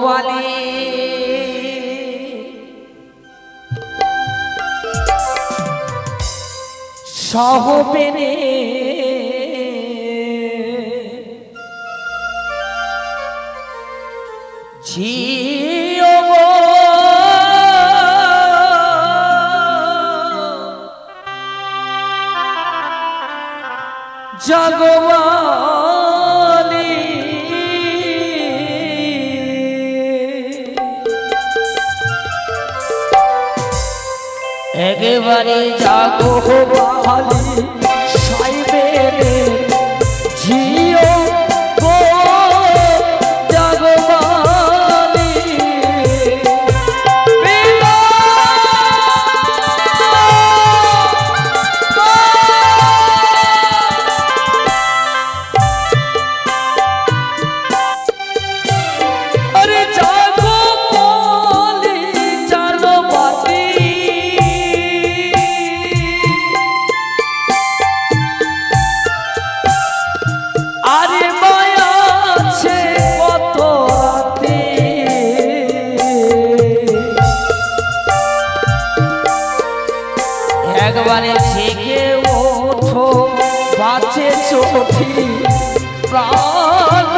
জাগবালি সহপেনে ঝিও জাগবালি একেবারে জাগবালি সাইবেনে ঝিও গো জাগবালি আরে জাগবালি জাগবালি আরে মায়া আছে কত রাতে একবারে জেগে ওঠো বাঁচে চোখি প্রাণ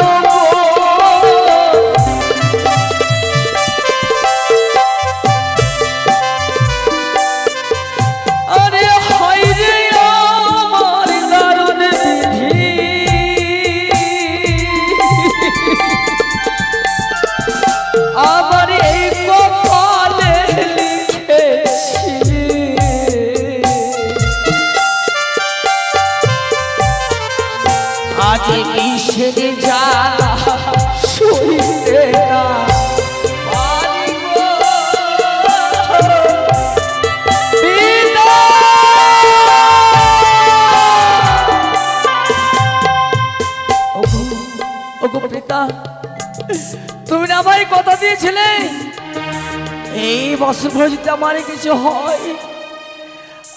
আরে হয় রে আমার দারুণ বিধি আমার এই কপালে লিখেছি আজ কিসের জ্বালা সইতে না পারি গো বিনা। ওগো পিতা, তুমি না আমায় কথা দিয়েছিলে এই বছর ভরে যদি আমার কিছু হয়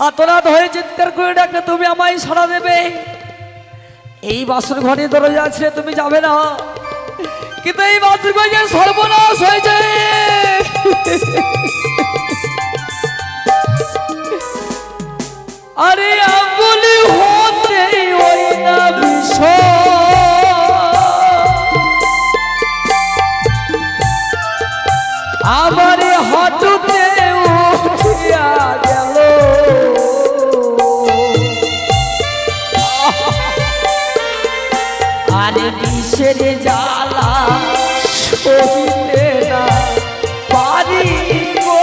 আতরাত হয়ে চিৎকার করে ডাকলে তুমি আমায় সাড়া দেবে। এই বাসর ঘরে দরজা আছে তুমি যাবে না, কিন্তু এই বাসর ঘরে সর্বনাশ হয়েছে। আরে আঙ্গুলি হতে ওই না বিষয় আমার হাঁটুতে উঠিয়া গেল। আরে বিষের জ্বালা সইতে না পারি গো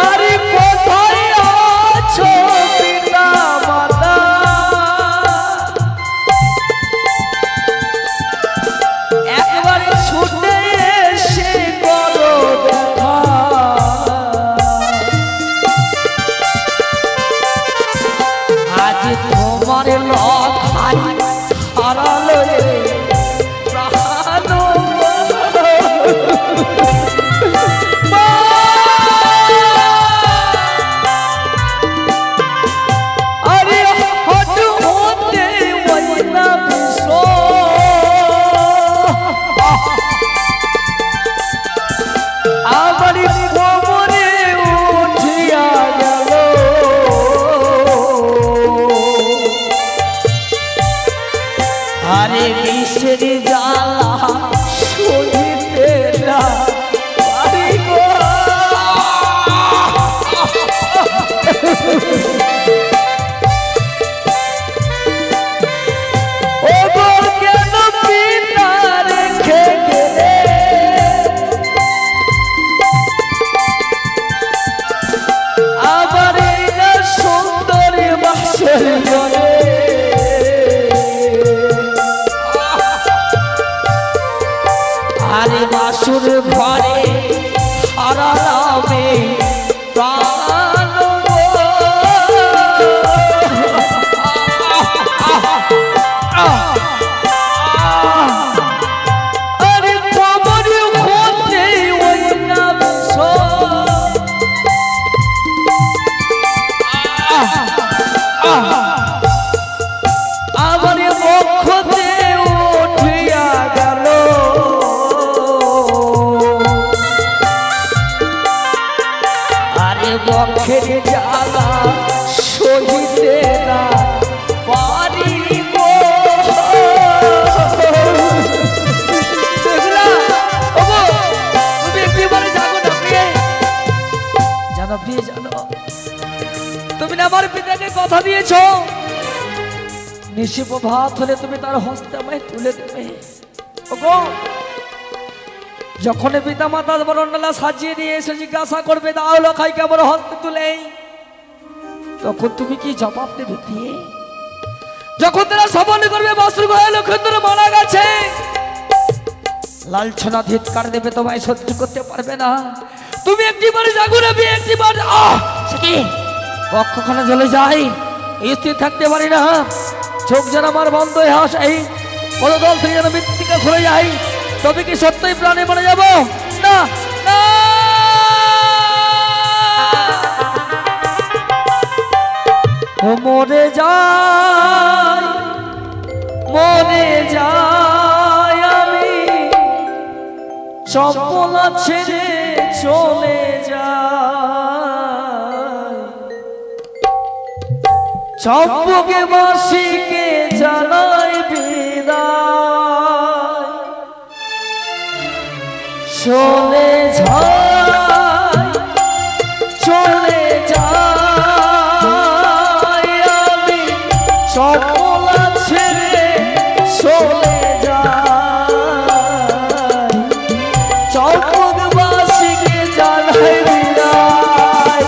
আরে কোথায় আছো পিতা মাতা একবারে ছুটে এসে করো দেখা। আজ তোমার লখাই হারালো রে প্রাণ আরে হট হতে ওই না আমার কোমরে উঠিয়া গেল। আরে বিষের জ্বালা সইতে না পারি গো ওগো কেন পিতা রেখে গেলে আবার এই না সুন্দরী বাসর ঘরে। আরে বাসুর ঘরে হারালামে প্রাণ গো। আরে তোমার হতে ওই না বিষয় কথা দিয়েছ নিশি প্রভাত হলে তুমি তার হস্তে আমায় তুলে দেবে। ওগো যখন পিতা মাতার বরণডালা সাজিয়ে দিয়ে এসে জিজ্ঞাসা করবে দাও লখাইকে আমার হস্তে তুলে, তখন তুমি কি জবাব দেবে দিয়ে? যখন তারা সবল করবে বাসুর ঘরে লক্ষেন্দ্র মারা গেছে, লালছনা ধিৎকার দেবে, তোমায় সহ্য করতে পারবে না। তুমি একটিবার জাগো না, একটিবার কক্ষখানে চলে যাই, স্থির থাকতে পারি না। চোখ যেন আমার বন্ধ হয়ে আসে, পদদল থেকে যেন মৃত্তিকা খুলে যাই। তবে কি সত্যই প্রাণে মরে যাব? না না, ও মরে যাই, মরে যাই আমি, চপলা ছেড়ে চলে যাই। চম্পকে বাসীকে জানাই বিদায়, চলে যাই, চলে যাই আমি, চপলা ছেড়ে চলে যাই। চম্পকবাসীকে জানাই বিদায়।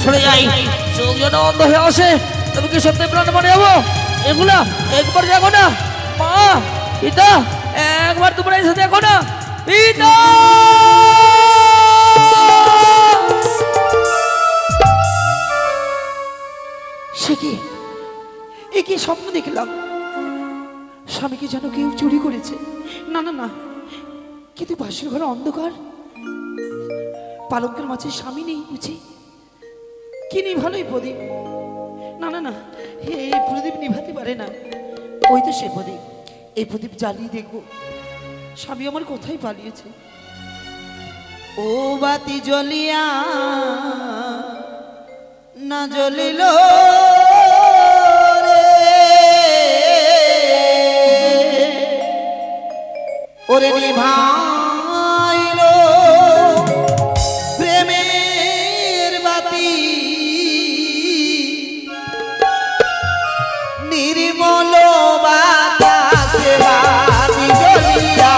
সরে যাই, চোখ যেন অন্ধ হয়ে আসে। তুমি কি সত্যি প্রাণ মরে যাবো? এগুলা একবার দেখো না মা, পিতা, একবার তোমরা এসে দেখো না পিতা। সে কি, এ কি স্বপ্ন দেখলাম? স্বামীকে যেন কেউ চুরি করেছে। না না না, কিন্তু বাসির ঘরে অন্ধকার, পালকের মাঝে স্বামী নেই বুঝি? কি নিভালোই প্রদীপ? না না না, এই প্রদীপ নিভাতে পারে না। ওই তো সে প্রদীপ, এই প্রদীপ জ্বালিয়ে দেখবো স্বামী আমার কোথায় পালিয়েছে। ও বাতি জ্বলিয়া না জ্বলিল ওরে নিভাইল প্রেমের বাতি, নির্মল বাতাসে বাতি জ্বলিয়া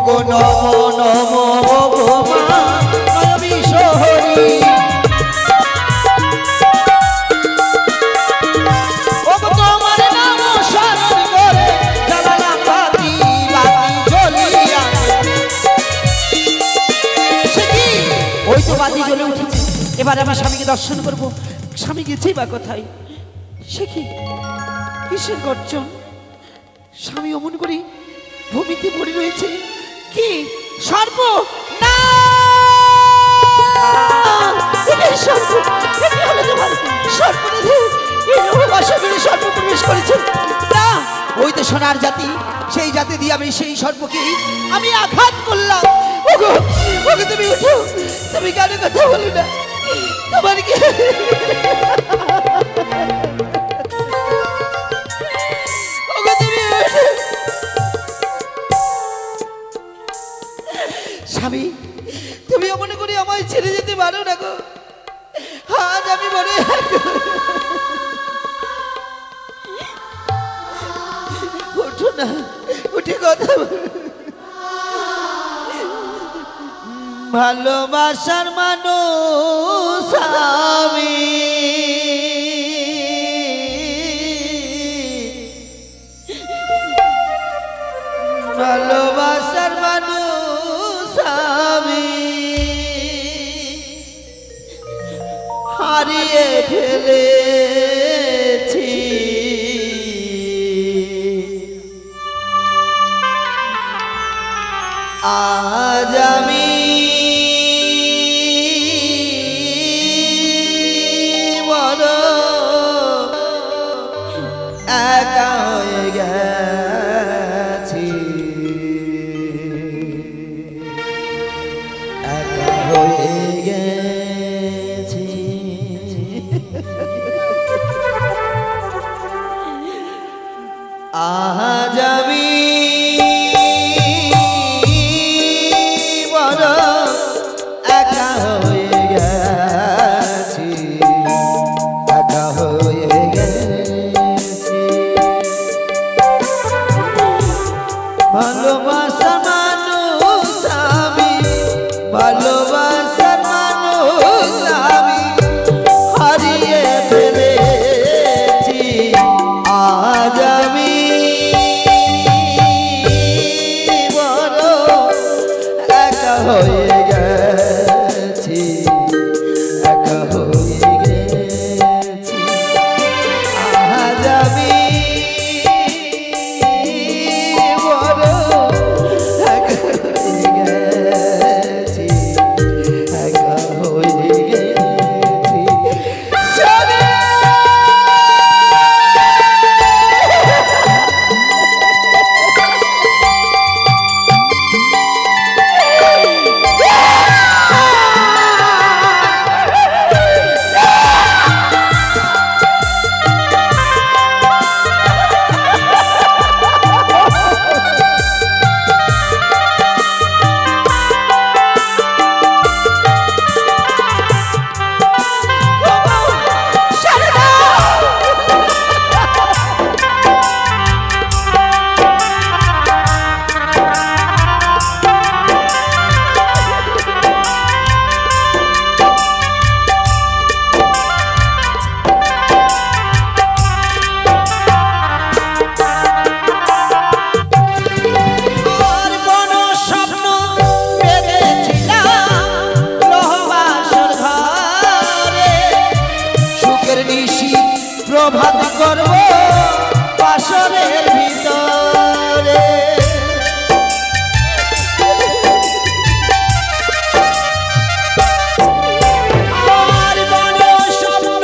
ওগো নমো নমো ওগো মা নয়বিশহরী ওগো তোমার নাম স্মরণ করে জ্বালালাম বাতি বাতি জ্বলিয়া সে কি ওই তো বাতি জ্বলে উঠেছে এবার আমার স্বামীকে দর্শন করবো স্বামী গেছে বা কোথায় সে কি কিসের গর্জন স্বামী অমন করি ভূমিতে পড়ে রয়েছে কি সর্প না সর্প প্রবেশ করেছে না ওই তো সোনার জাতি সেই জাতি দিয়ে আমি সেই সর্পকে আমি আঘাত করলাম ওগো ওগো তুমি উঠো তুমি কেন কথা বলো না তোমার কি ওগো তুমি স্বামী তুমি মনে করি আমায় ছেড়ে যেতে পারো না গো আজ আমি মনে উঠো না উঠে কথা ভালোবাসার মানুষ আমি ভালোবাসার মানুষ আমি হারিয়ে ফেলেছি আজ আমি বড় একা হয়ে গেছি একা হয়ে গেছি আজ আমি বড় একা হয়ে গেছি একা হয়ে গেছি ভালোবাসা মানুষ আমি ভালোবাসার মানুষ আমি হারিয়ে ফেলেছি আজ আমি বড় একা হয়ে গেছি একা হয়ে গেছি আজ আমি বড় একা হয়ে গেছি একা হয়ে গেছি স্বামী প্রভাত করব বাসরের ভিতরে আর বড় স্বপ্ন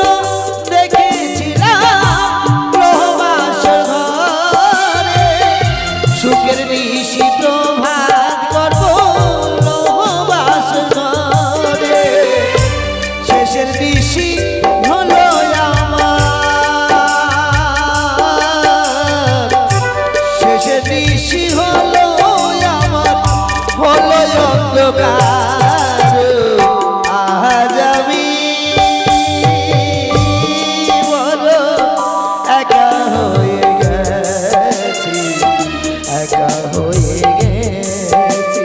দেখেছিলাম প্রভাসর ঘরে সুখের নিশি প্রভাত করব বাসর ঘরে শেষের নিশি হলো নিশি হলো আমার হলো অন্ধকার আজ আমি বড় একা হয়ে গেছি একা হয়ে গেছি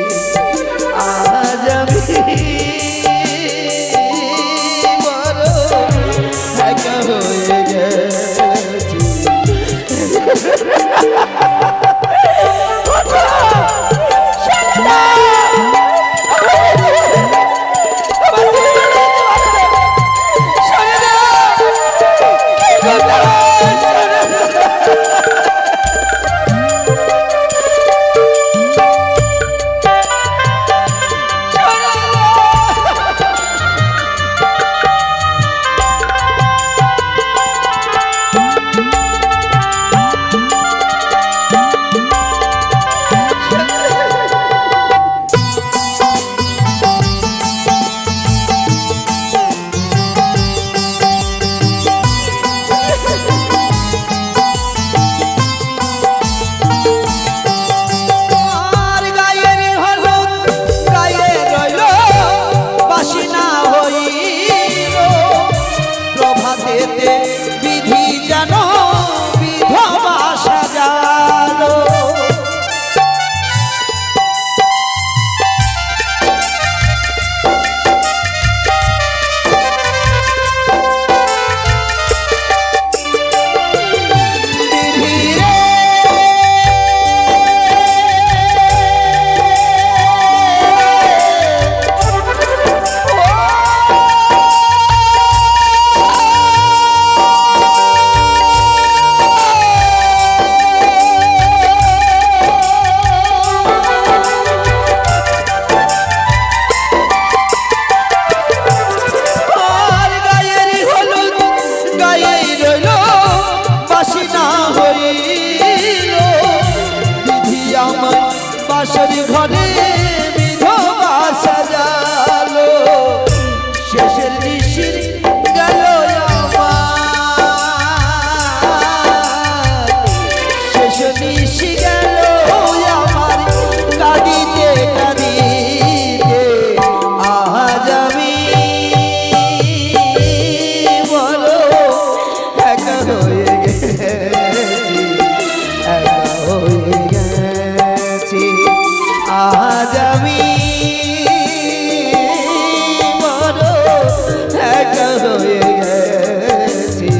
বাসরি ঘরে বিধবা সাজালো শেষের নিশির গেল আমার শেষের নিশি গেল আমার কাঁদিতে কাঁদিতে আজ আমি বলো একা হয়ে গেছি একা হয়ে গেছি আজ আমি বড় একা হয়ে গেছি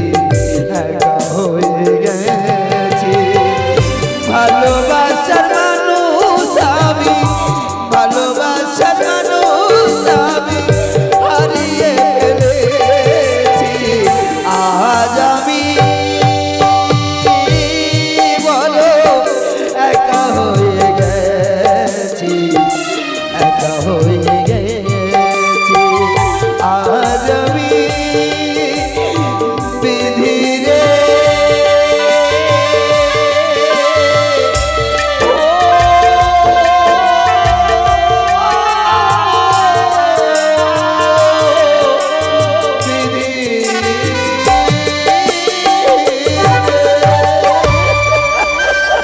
একা হয়ে গেছি ভালোবাসার মানুষ আমি ভালোবাসার মানুষ আমি হারিয়ে ফেলেছি আজ আমি বড় একা হয়ে গেছি একা হয়ে গেছি আজ আমি বিধিরে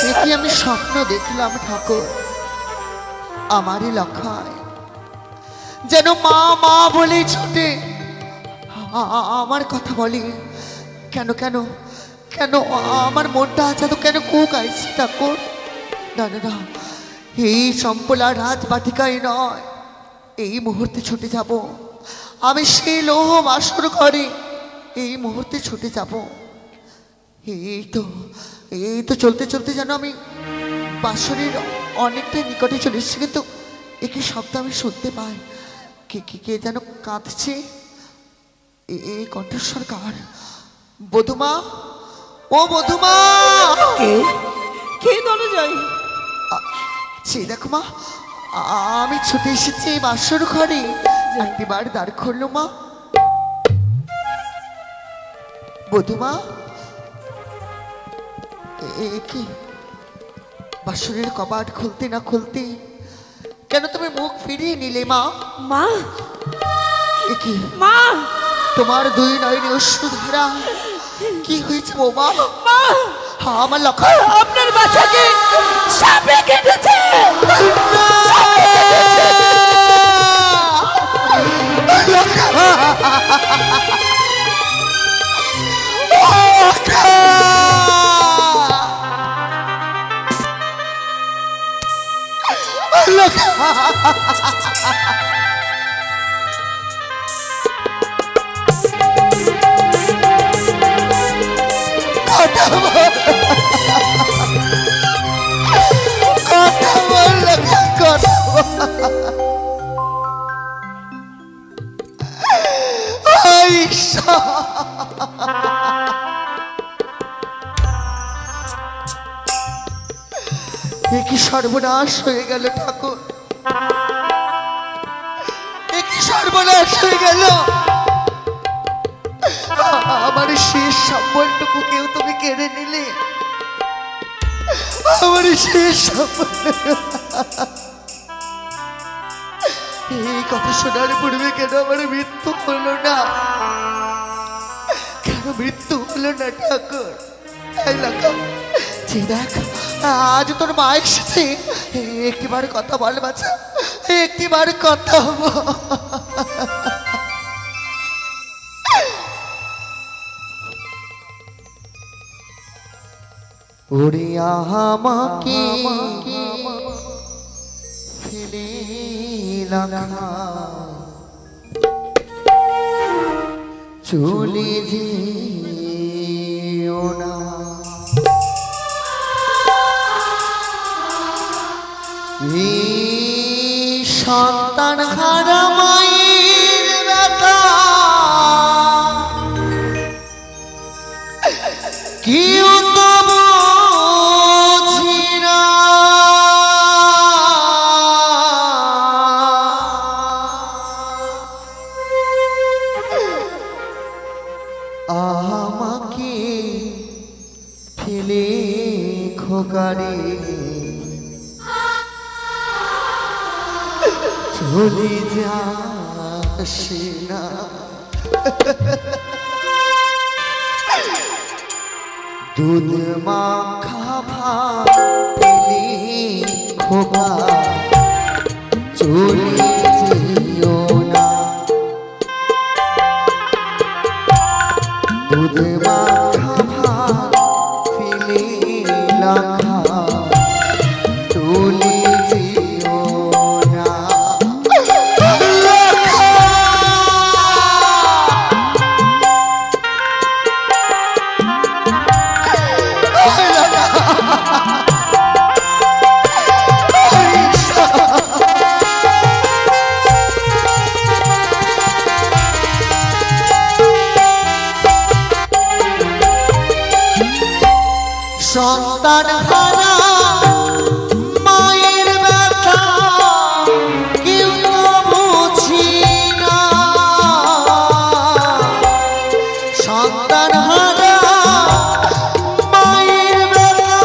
দেখি আমি স্বপ্ন দেখলাম ঠাকুর আমারই লক্ষায় যেন মা মা বলে ছুটে আমার কথা বলে কেন কেন কেন আমার মনটা আছে তো কেন কুক আইছে ঠাকুর না না না এই সম্পলা রাত বাটিকায় নয় এই মুহূর্তে ছুটে যাব আমি সেই লৌহ বাসর ঘরে এই মুহূর্তে ছুটে যাব এই তো চলতে চলতে যেন আমি বাসরের অনেকটাই নিকটে চলে এসেছি কিন্তু একই শব্দ আমি শুনতে পাই কে কে কে যেন কাঁদছে এই কণ্ঠস্বর কার বধুমা ও বধুমা কে কে দলে যাই সে দেখো মা আমি ছুটে এসেছি এই বাসর ঘরে একটিবার দ্বার খুললো মা বধুমা কি বাসরের কবাট খুলতে না খুলতে কেন তুমি মুখ ফিরিয়ে নিলে মা মা কি মা তোমার দুই নয়নে অশ্রুধারা কি হয়েছে বৌমা মা আমার লক্ষ্য আপনার বাচ্চাকে সাপে কেটেছে কি সর্বনাশ হয়ে গেল ঠাকুর কি সর্বনাশ হয়ে গেল আমার শেষ সম্বলটুকু কেউ তুমি কেড়ে নিলে আমার শেষ সম্বল এই কথা শোনার পূর্বে কেন আমার মৃত্যু হলো না কেন মৃত্যু হলো না ঠাকুর দেখ আজ তোর মায়ের সাথে একটিবার কথা বল বাচ্চা একটিবার কথা ওরে আমাকে ফেলে লাগা চলে যেও না সন্তান হারা মায়ের ব্যথা কেউ তো বুঝি না আমাকে ফেলে খোকারে চলে যাসে না। দুধ মাখা ভাত পেলে খোকা চলে যেও না। দুধ মাখা ভাত পেলে লাখা চলে যেও না। সন্তান হারা মায়ের ব্যথা কেউ তো বুঝি না। সন্তান হারা মায়ের ব্যথা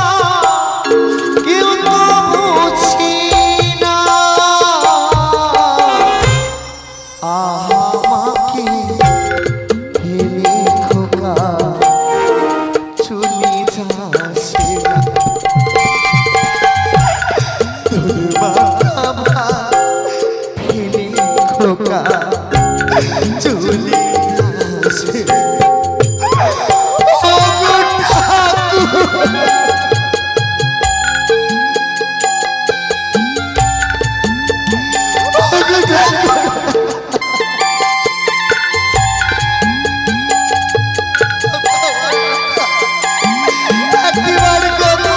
কেউ তো বুঝি না। আহা মাকে ফেলে খোকা চলে যাসে না। তোর বাবা ফেলে খোকা চলে যাসে না। ও গো ঠাকুর, ও গো ঠাকুর, একবার করো।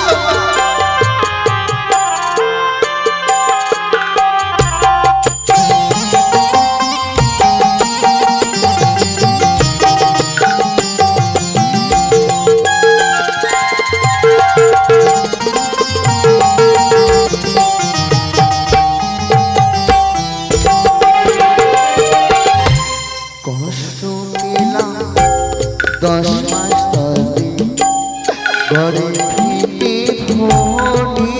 কষ্ট পেলাম 10 মাস 10 দিন ঘরে ফিরে ধনে।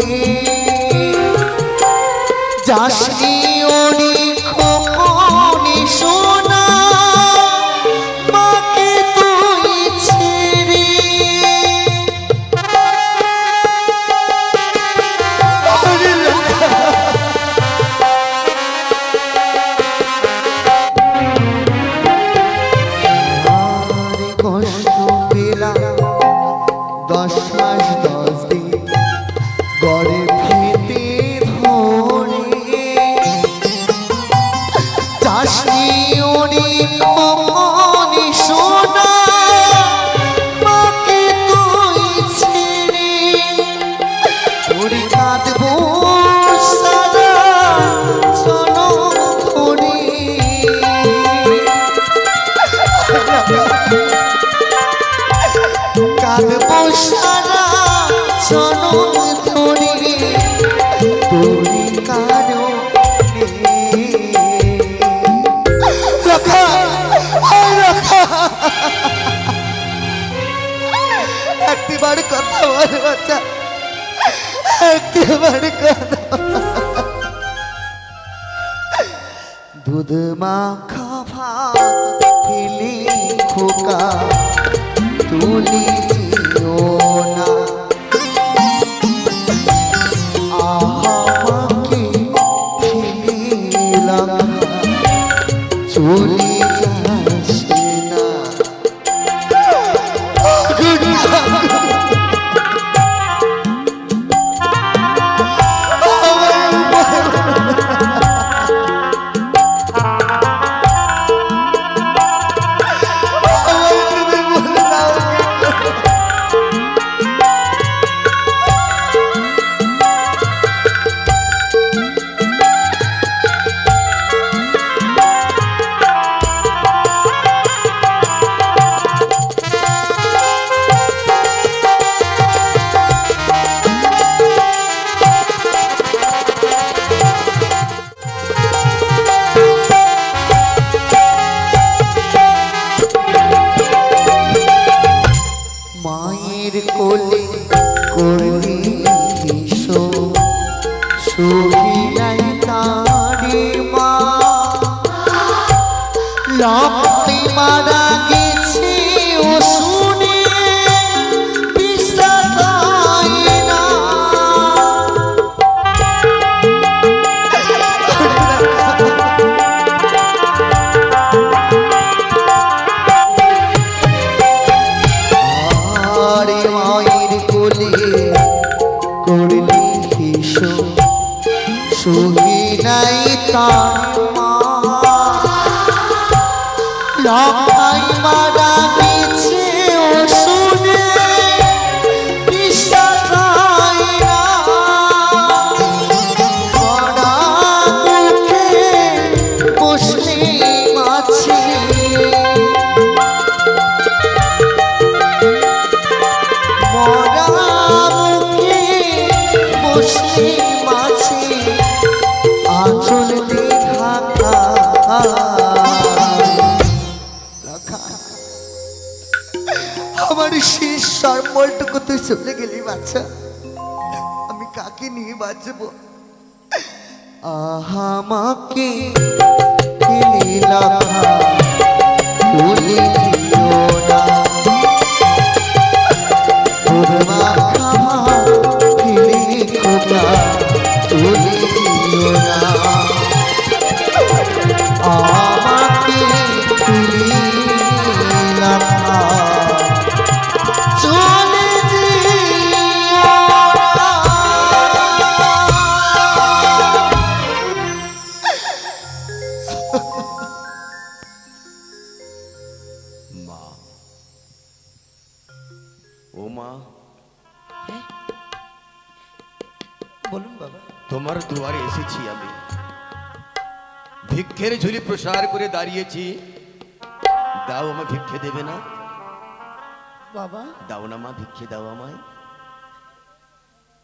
যাসনি ওরে খোকনে সোনা মাকে তুই ছেড়ে। আরে কষ্ট পেলাম 10 মাস 10 দিন ঘরে ফিরে ধরে। যাসনি ওরে খোকনে সোনা মাকে তুই ছেড়ে। ওরে কাঁদবো সারা জনম ধরে। কাঁদবো সারা জনম ধরে তোরি কারণে। রাখা রাখা একটিবার কথা বল বাচ্চা, একটিবার কথা। দুধ মাখা ভাত ফেলে খোকা তুলি যেও না। আহা মাকে ফেলে লাখা চলে যাসে না। কোলে করলি কিশোর সুখী নাই তারে সুহি নাই তার মা লখাই মারা গেছে ও শুনে বিশ্বাস হয় না মরা মুখে মুসলিম আছে মরা মুখে মুসলিম আছে আঁচল দিয়ে ঢাকা আমার শেষ সম্বলটুকু তুই চলে গেলি বাচ্চা আমি কাকে নিয়ে বাঁচবো আমাকে ভুলে দিও না তোর মাখা ফেলে খোকা ভুলে দিও না আমাকে ভুলে না চলে দিও না মা ও মা বলুন বাবা। তোমার দুয়ারে এসেছি আমি ভিক্ষের ঝুলি প্রসার করে দাঁড়িয়েছি দাও আমায় ভিক্ষে দেবে না বাবা দাও না মা ভিক্ষে দাও আমায়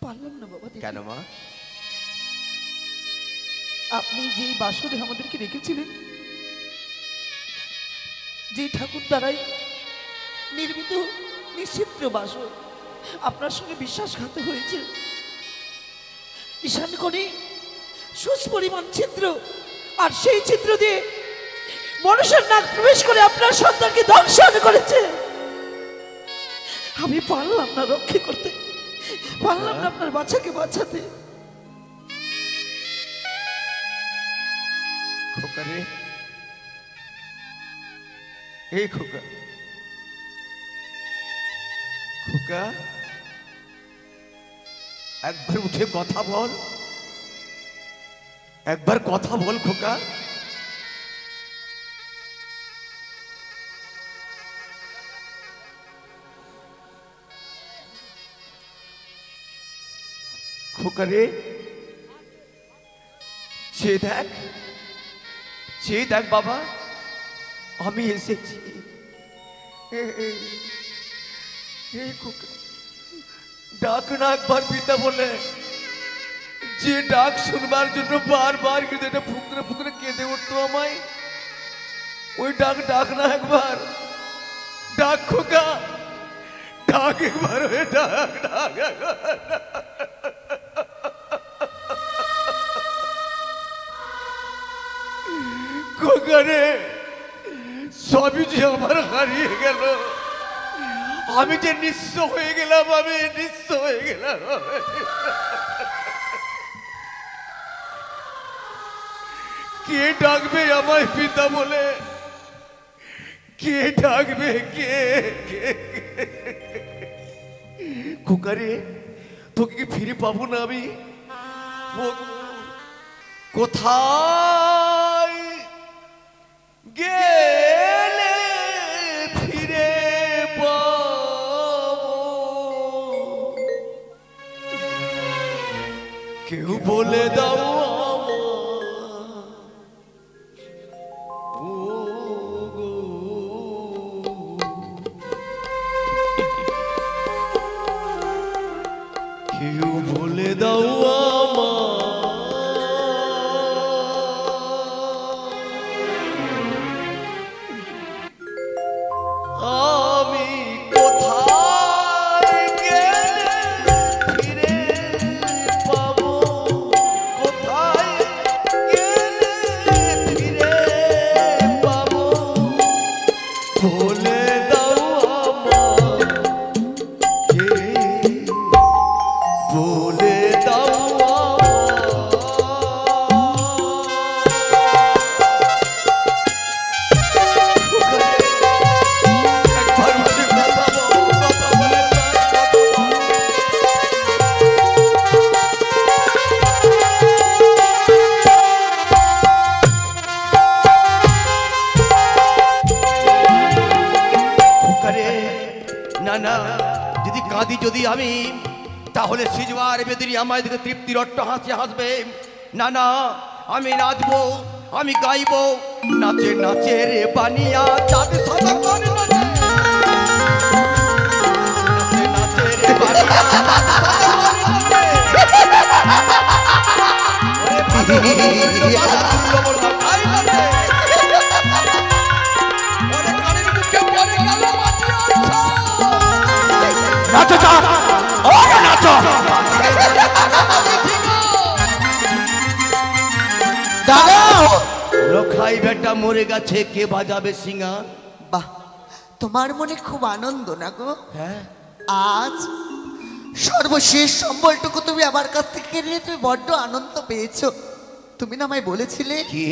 পারলাম না বাবা। কেন মা আপনি যে বাসরে আমাদেরকে রেখেছিলেন, যে ঠাকুর দ্বারাই নির্মিত নিশ্চিত্র বাসর আপনার সঙ্গে বিশ্বাসঘাত হয়েছে। ঈশান কোণে সুপরিমাণ ছিদ্র, আর সেই ছিদ্র দিয়ে মনুষ্যের নাক প্রবেশ করে আপনার সন্তানকে ধ্বংসন করেছে। আমি পারলাম না রক্ষা করতে, পারলাম না আপনার বাচ্চাকে বাঁচাতে। খোকা রে এই খোকা খোকা একবার উঠে কথা বল, একবার কথা বল খোকা। খোকা রে সে দেখ, সে দেখ বাবা আমি এসেছি। এই খোকা ডাক না একবার পিতা বলে, যে ডাক শুনবার জন্য বারবার হৃদয়টা ফুকরে ফুকরে কেঁদে উঠতো আমায়, ওই ডাক ডাক না একবার, ডাক খোকা ডাক একবার, ওই ডাক ডাক একবার। খোকা রে সবই যে আমার হারিয়ে গেল, আমি যে নিঃস্ব হয়ে গেলাম, আমি নিঃস্ব হয়ে গেলাম। কে ডাকবে আমায় পিতা বলে, কে ডাকবে, কে খোকারে তোকে কি ফিরে পাবো না আমি? কোথায় গেলে ফিরে পাবো? কেউ বলে দাও কেউ বলে দাও আমি কোথায় গেলে ফিরে পাবো, কোথায় যদি আমি, তাহলে সিজওয়ার বেদরি আমায় দিকে তৃপ্তির অট্ট হাসি হাসবে। না না, আমি নাচবো, আমি গাইবো, নাচে নাচে রে বানিয়া চাঁদ সাদা করে নাচে। নাচে নাচে রে বানিয়া চাঁদ সাদা করে নাচে। ওরে ভালো লবণ মাথায় নাচে। ওরে কানের মুখে পড়ে গেল মাটির ছা। নাচো চাঁদ, ও নাচো। রখাই বেটা মরে গেছে, কে বাজাবে সিঙ্গা? বাহ, তোমার মনে খুব আনন্দ না গো? হ্যাঁ, আজ সর্বশেষ সম্বলটুকু তুমি আমার কাছ থেকে কেড়ে নিয়ে তুমি বড্ড আনন্দ পেয়েছো। তুমি না আমায় বলেছিলে কি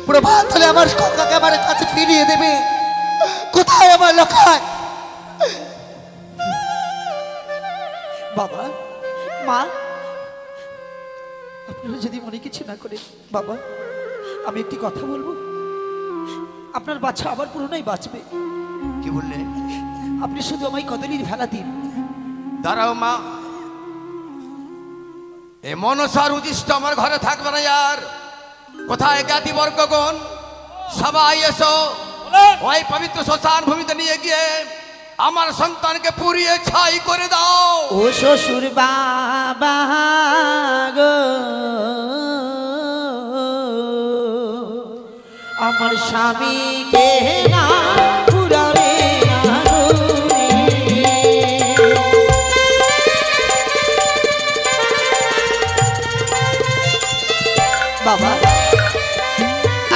প্রভাত হলে আমার খোকাকে আমার কাছে ফিরিয়ে দেবে। কোথায় আমার লখায়? বাবা, মা, আপনারা যদি মনে কিছু না করে, বাবা আমি একটি কথা বলবো। আপনার বাচ্চা আবার পুরোটাই বাঁচবে। কি বললে? আপনি শুধু আমায় কদলির ভেলা দিন। দাঁড়াও মা, এ মনসার উদিষ্ট আমার ঘরে থাকবে না ইয়ার। কোথায় জ্ঞাতি বর্গগণ? সবাই এসো, ওই পবিত্র শ্মশান ভূমিতে নিয়ে গিয়ে আমার সন্তানকে পুড়িয়ে ছাই করে দাও। ও শ্বশুর বাবা গো, আমার স্বামীকে না পুরাবে না রে। বাবা,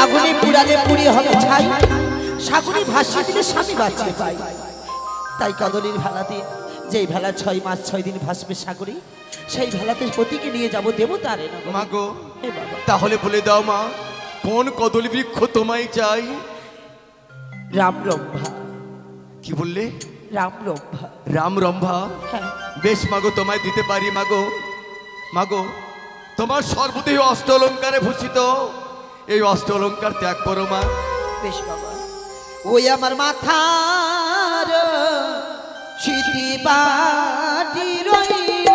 আগুনে পুরালে পুড়ি হবে ছাই, সাগরে ভাসিয়ে দিলে স্বামী বাঁচতে পাই। তাই কদলির ভেলা দিন, যেই ভেলা 6 মাস 6 দিন ভাসবে সাগরে, সেই ভেলাতে পতিকে নিয়ে যাব দেবতারে না। মা গো, হে বাবা, তাহলে বলে দাও মা, কোন কদলী বৃক্ষ তোমায় চাই? রাম রম্ভা। কি বললে? রাম রম্ভা। রাম রম্ভা? হ্যাঁ, বেশ মাগো, তোমায় দিতে পারি মাগো। মাগো, তোমার সর্বদেহ অষ্ট অলঙ্কারে ভূষিত, এই অষ্ট অলঙ্কার ত্যাগ করো মা। বেশ বাবা। ওই আমার মাথার সিটি বাটি রইল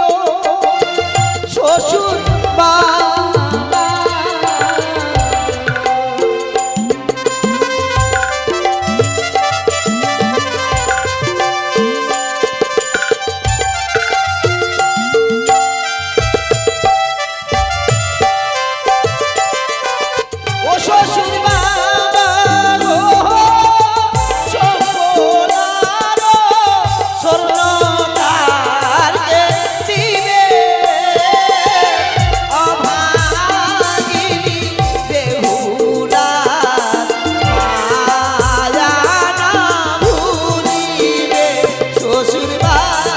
শ্বশুর বাবা। ও শ্বশুর বাবা গো, চপলার স্বর্ণকার দিবে অভাগিনী বেহুলার মায়া না ভুলিবে শ্বশুর বাবা।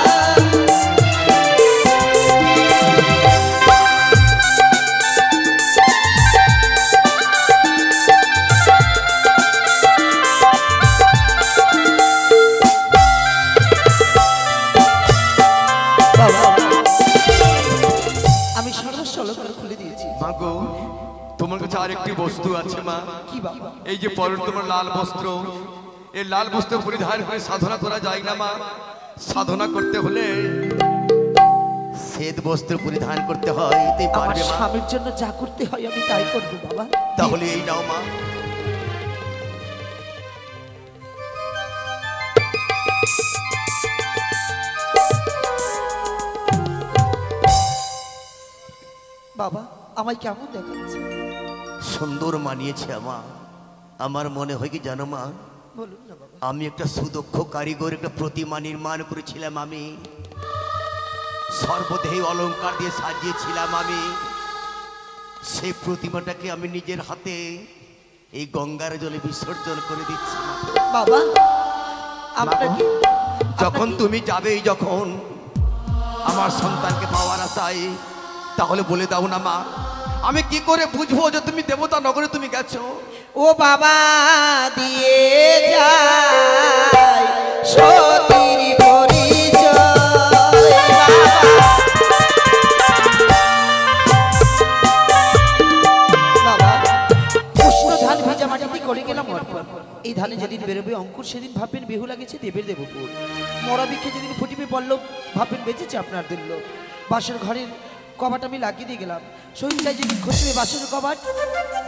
আমি সর্বস্ব অলঙ্কার খুলে দিয়েছি। মাগো, তোমার কাছে আরেকটি বস্তু আছে মা। কি বাবা? এই যে পরন তোমার লাল বস্ত্র, এই লাল বস্ত্র পরিধান করে সাধনা করা যায় না মা? সাধনা করতে হলে শ্বেত বস্ত্র পরিধান করতে হয়। তুই আমার পারবে মা? স্বামীর জন্য যা করতে হয় আমি তাই করব বাবা। তাহলে এই নাও মা। বাবা, আমায় কেমন দেখাচ্ছে? সুন্দর মানিয়েছে আমা। আমার মনে হয় কি জানো মা, বলুন না বাবা। আমি একটা সুদক্ষ কারিগর একটা প্রতিমা নির্মাণ করেছিলাম। আমি সর্বদেহে অলংকার দিয়ে সাজিয়েছিলাম। আমি সেই প্রতিমাটাকে আমি নিজের হাতে এই গঙ্গার জলে বিসর্জন করে দিচ্ছি। বাবা, আপনাকে যখন তুমি যাবেই, যখন আমার সন্তানকে পাওয়ার আশায়, তাহলে বলে দাও না মা, আমি কি করে বুঝবো যে তুমি দেবতা নগরে তুমি গেছো? ও বাবা দিয়ে যায় সতীর পরিচয়। বাবা, উষ্ণ ধান ভেজা মাটিতে করে গেলাম অর্পণ। এই ধানে যদি যেদিন বেরোবে অঙ্কুর সেদিন ভাববেন বেহুলা গেছে দেবের দেবপুর, মরা বৃক্ষে যেদিন ফুটিবে পল্লব ভাববেন বেঁচেছে আপনার দুর্লভ। বাসর ঘরের কবাট আমি লাগিয়ে দিয়ে গেলাম, সহিংসায় যেদিন খসবে বাসর কবাট,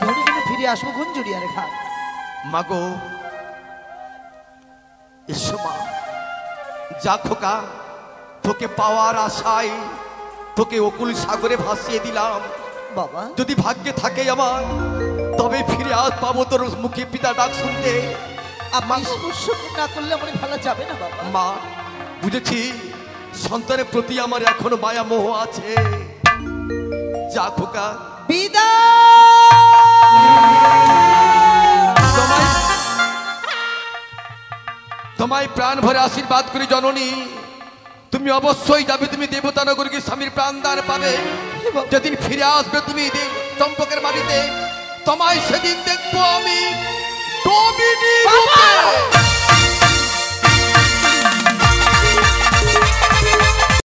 ধরে ধরে ফিরে আসবো ঘুঞ্জুরিয়ার ঘাট। মাগো এসো মা, যা খোকা, তোকে পাওয়ার আশায় তোকে অকুল সাগরে ভাসিয়ে দিলাম। বাবা যদি ভাগ্যে থাকে আমার, তবে ফিরে আজ পাবো তোর মুখে পিতা ডাক শুনতে। আপনি স্পর্শ না করলে আমার ভালো যাবে না বাবা। মা বুঝেছি, সন্তানের প্রতি আমার এখনো মায়া মোহ আছে। যা খোকা, তোমায় প্রাণ ভরে আশীর্বাদ করি জননী, তুমি অবশ্যই যাবে, তুমি দেবতা নগরীকে স্বামীর প্রাণ দান পাবে। যেদিন ফিরে আসবে তুমি চম্পকের বাড়িতে, তোমায় সেদিন দেখবো আমি ডোবিনী রূপে।